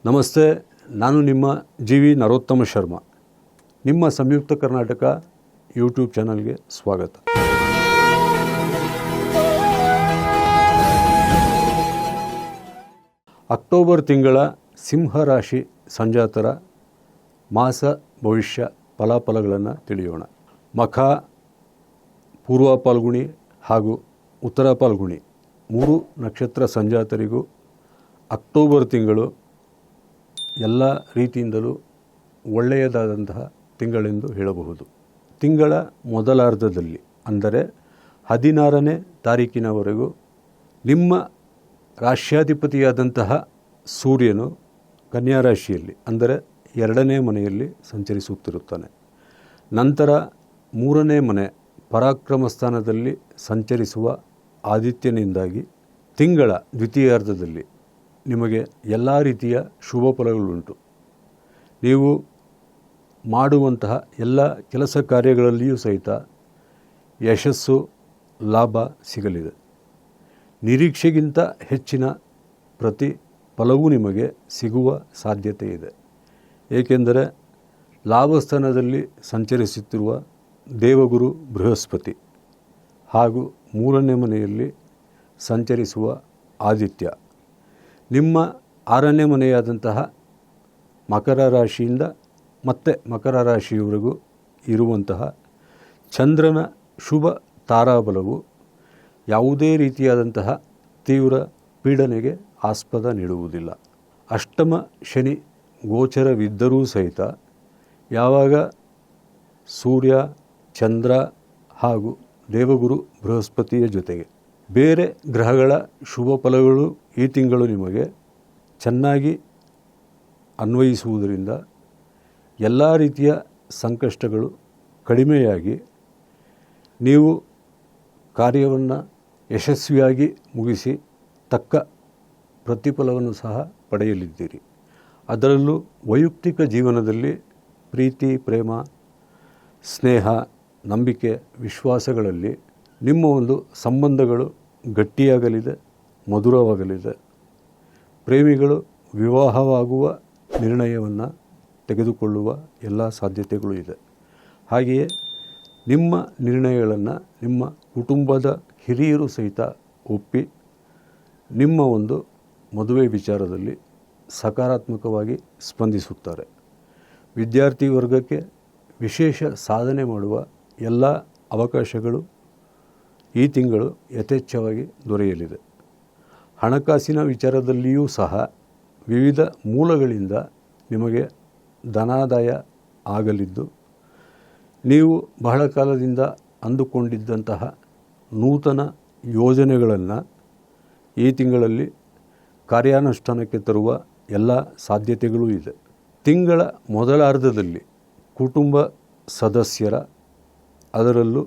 ನಮಸ್ತೆ, ನಾನು ನಿಮ್ಮ ಜಿ.ವಿ. ನರೋತ್ತಮ ಶರ್ಮಾ. ನಿಮ್ಮ ಸಂಯುಕ್ತ ಕರ್ನಾಟಕ ಯೂಟ್ಯೂಬ್ ಚಾನಲ್ಗೆ ಸ್ವಾಗತ. ಅಕ್ಟೋಬರ್ ತಿಂಗಳ ಸಿಂಹರಾಶಿ ಸಂಜಾತರ ಮಾಸ ಭವಿಷ್ಯ ಫಲಾಫಲಗಳನ್ನು ತಿಳಿಯೋಣ. ಮಖ, ಪೂರ್ವ ಪಾಲ್ಗುಣಿ ಹಾಗೂ ಉತ್ತರ ಪಾಲ್ಗುಣಿ 3 ನಕ್ಷತ್ರ ಸಂಜಾತರಿಗೂ ಅಕ್ಟೋಬರ್ ತಿಂಗಳು ಎಲ್ಲ ರೀತಿಯಿಂದಲೂ ಒಳ್ಳೆಯದಾದಂತಹ ತಿಂಗಳೆಂದು ಹೇಳಬಹುದು. ತಿಂಗಳ ಮೊದಲಾರ್ಧದಲ್ಲಿ ಅಂದರೆ 16ನೇ ತಾರೀಕಿನವರೆಗೂ ನಿಮ್ಮ ರಾಶ್ಯಾಧಿಪತಿಯಾದಂತಹ ಸೂರ್ಯನು ಕನ್ಯಾ ರಾಶಿಯಲ್ಲಿ ಅಂದರೆ 2ನೇ ಮನೆಯಲ್ಲಿ ಸಂಚರಿಸುತ್ತಿರುತ್ತಾನೆ. ನಂತರ 3ನೇ ಮನೆ ಪರಾಕ್ರಮ ಸ್ಥಾನದಲ್ಲಿ ಸಂಚರಿಸುವ ಆದಿತ್ಯನಿಂದಾಗಿ ತಿಂಗಳ ದ್ವಿತೀಯಾರ್ಧದಲ್ಲಿ ನಿಮಗೆ ಎಲ್ಲ ರೀತಿಯ ಶುಭ ಫಲಗಳುಂಟು. ನೀವು ಮಾಡುವಂತಹ ಎಲ್ಲ ಕೆಲಸ ಕಾರ್ಯಗಳಲ್ಲಿಯೂ ಸಹಿತ ಯಶಸ್ಸು, ಲಾಭ ಸಿಗಲಿದೆ. ನಿರೀಕ್ಷೆಗಿಂತ ಹೆಚ್ಚಿನ ಪ್ರತಿಫಲವೂ ನಿಮಗೆ ಸಿಗುವ ಸಾಧ್ಯತೆ ಇದೆ. ಏಕೆಂದರೆ ಲಾಭಸ್ಥಾನದಲ್ಲಿ ಸಂಚರಿಸುತ್ತಿರುವ ದೇವಗುರು ಬೃಹಸ್ಪತಿ ಹಾಗೂ 3ನೇ ಮನೆಯಲ್ಲಿ ಸಂಚರಿಸುವ ಆದಿತ್ಯ ನಿಮ್ಮ 6ನೇ ಮನೆಯಾದಂತಹ ಮಕರ ರಾಶಿಯಿಂದ ಮತ್ತೆ ಮಕರ ರಾಶಿಯವರೆಗೂ ಇರುವಂತಹ ಚಂದ್ರನ ಶುಭ ತಾರಾಬಲವು ಯಾವುದೇ ರೀತಿಯಾದಂತಹ ತೀವ್ರ ಪೀಡನೆಗೆ ಆಸ್ಪದ ನೀಡುವುದಿಲ್ಲ. ಅಷ್ಟಮ ಶನಿ ಗೋಚರವಿದ್ದರೂ ಸಹಿತ ಯಾವಾಗ ಸೂರ್ಯ, ಚಂದ್ರ ಹಾಗೂ ದೇವಗುರು ಬೃಹಸ್ಪತಿಯ ಜೊತೆಗೆ ಬೇರೆ ಗ್ರಹಗಳ ಶುಭ ಫಲಗಳು ಈ ತಿಂಗಳು ನಿಮಗೆ ಚೆನ್ನಾಗಿ ಅನ್ವಯಿಸುವುದರಿಂದ ಎಲ್ಲ ರೀತಿಯ ಸಂಕಷ್ಟಗಳು ಕಡಿಮೆಯಾಗಿ ನೀವು ಕಾರ್ಯವನ್ನು ಯಶಸ್ವಿಯಾಗಿ ಮುಗಿಸಿ ತಕ್ಕ ಪ್ರತಿಫಲವನ್ನು ಸಹ ಪಡೆಯಲಿದ್ದೀರಿ. ಅದರಲ್ಲೂ ವೈಯಕ್ತಿಕ ಜೀವನದಲ್ಲಿ ಪ್ರೀತಿ, ಪ್ರೇಮ, ಸ್ನೇಹ, ನಂಬಿಕೆ, ವಿಶ್ವಾಸಗಳಲ್ಲಿ ನಿಮ್ಮ ಒಂದು ಸಂಬಂಧಗಳು ಗಟ್ಟಿಯಾಗಲಿದೆ, ಮಧುರವಾಗಲಿದೆ. ಪ್ರೇಮಿಗಳು ವಿವಾಹವಾಗುವ ನಿರ್ಣಯವನ್ನು ತೆಗೆದುಕೊಳ್ಳುವ ಎಲ್ಲ ಸಾಧ್ಯತೆಗಳು ಇದೆ. ಹಾಗೆಯೇ ನಿಮ್ಮ ನಿರ್ಣಯಗಳನ್ನು ನಿಮ್ಮ ಕುಟುಂಬದ ಹಿರಿಯರು ಸಹಿತ ಒಪ್ಪಿ ನಿಮ್ಮ ಒಂದು ಮದುವೆ ವಿಚಾರದಲ್ಲಿ ಸಕಾರಾತ್ಮಕವಾಗಿ ಸ್ಪಂದಿಸುತ್ತಾರೆ. ವಿದ್ಯಾರ್ಥಿ ವರ್ಗಕ್ಕೆ ವಿಶೇಷ ಸಾಧನೆ ಮಾಡುವ ಎಲ್ಲ ಅವಕಾಶಗಳು ಈ ತಿಂಗಳು ಯಥೇಚ್ಛವಾಗಿ ದೊರೆಯಲಿದೆ. ಹಣಕಾಸಿನ ವಿಚಾರದಲ್ಲಿಯೂ ಸಹ ವಿವಿಧ ಮೂಲಗಳಿಂದ ನಿಮಗೆ ಧನಾದಾಯ ಆಗಲಿದ್ದು, ನೀವು ಬಹಳ ಕಾಲದಿಂದ ಅಂದುಕೊಂಡಿದ್ದಂತಹ ನೂತನ ಯೋಜನೆಗಳನ್ನು ಈ ತಿಂಗಳಲ್ಲಿ ಕಾರ್ಯಾನುಷ್ಠಾನಕ್ಕೆ ತರುವ ಎಲ್ಲ ಸಾಧ್ಯತೆಗಳೂ ಇದೆ. ತಿಂಗಳ ಮೊದಲಾರ್ಧದಲ್ಲಿ ಕುಟುಂಬ ಸದಸ್ಯರ, ಅದರಲ್ಲೂ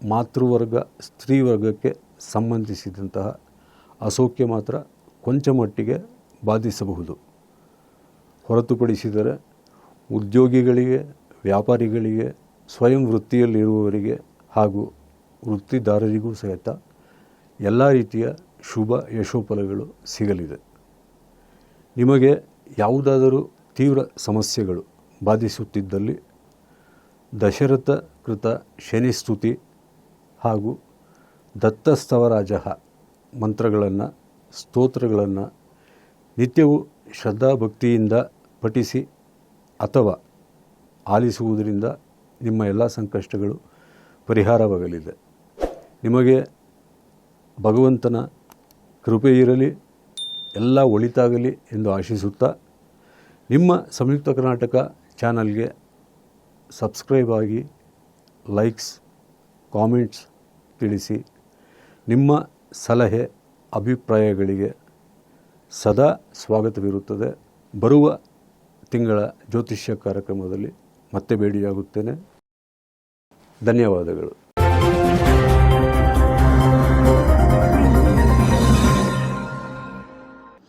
ಮಾತೃವರ್ಗ, ಸ್ತ್ರೀ ವರ್ಗಕ್ಕೆ ಸಂಬಂಧಿಸಿದಂತಹ ಅಸೌಖ್ಯ ಮಾತ್ರ ಕೊಂಚ ಮಟ್ಟಿಗೆ ಬಾಧಿಸಬಹುದು. ಹೊರತುಪಡಿಸಿದರೆ ಉದ್ಯೋಗಿಗಳಿಗೆ, ವ್ಯಾಪಾರಿಗಳಿಗೆ, ಸ್ವಯಂ ವೃತ್ತಿಯಲ್ಲಿರುವವರಿಗೆ ಹಾಗೂ ವೃತ್ತಿದಾರರಿಗೂ ಸಹಿತ ಎಲ್ಲ ರೀತಿಯ ಶುಭ ಯಶೋಫಲಗಳು ಸಿಗಲಿದೆ. ನಿಮಗೆ ಯಾವುದಾದರೂ ತೀವ್ರ ಸಮಸ್ಯೆಗಳು ಬಾಧಿಸುತ್ತಿದ್ದಲ್ಲಿ ದಶರಥ ಕೃತ ಶನಿಸ್ತುತಿ ಹಾಗೂ ದತ್ತಸ್ತವರಾಜಃ ಮಂತ್ರಗಳನ್ನು, ಸ್ತೋತ್ರಗಳನ್ನು ನಿತ್ಯವೂ ಶ್ರದ್ಧಾಭಕ್ತಿಯಿಂದ ಪಠಿಸಿ ಅಥವಾ ಆಲಿಸುವುದರಿಂದ ನಿಮ್ಮ ಎಲ್ಲ ಸಂಕಷ್ಟಗಳು ಪರಿಹಾರವಾಗಲಿದೆ. ನಿಮಗೆ ಭಗವಂತನ ಕೃಪೆ ಇರಲಿ, ಎಲ್ಲ ಒಳಿತಾಗಲಿ ಎಂದು ಆಶಿಸುತ್ತಾ ನಿಮ್ಮ ಸಂಯುಕ್ತ ಕರ್ನಾಟಕ ಚಾನಲ್ಗೆ ಸಬ್ಸ್ಕ್ರೈಬ್ ಆಗಿ, ಲೈಕ್ಸ್, ಕಾಮೆಂಟ್ಸ್ ತಿಳಿಸಿ. ನಿಮ್ಮ ಸಲಹೆ, ಅಭಿಪ್ರಾಯಗಳಿಗೆ ಸದಾ ಸ್ವಾಗತವಿರುತ್ತದೆ. ಬರುವ ತಿಂಗಳ ಜ್ಯೋತಿಷ್ಯ ಕಾರ್ಯಕ್ರಮದಲ್ಲಿ ಮತ್ತೆ ಭೇಟಿಯಾಗುತ್ತೇನೆ. ಧನ್ಯವಾದಗಳು.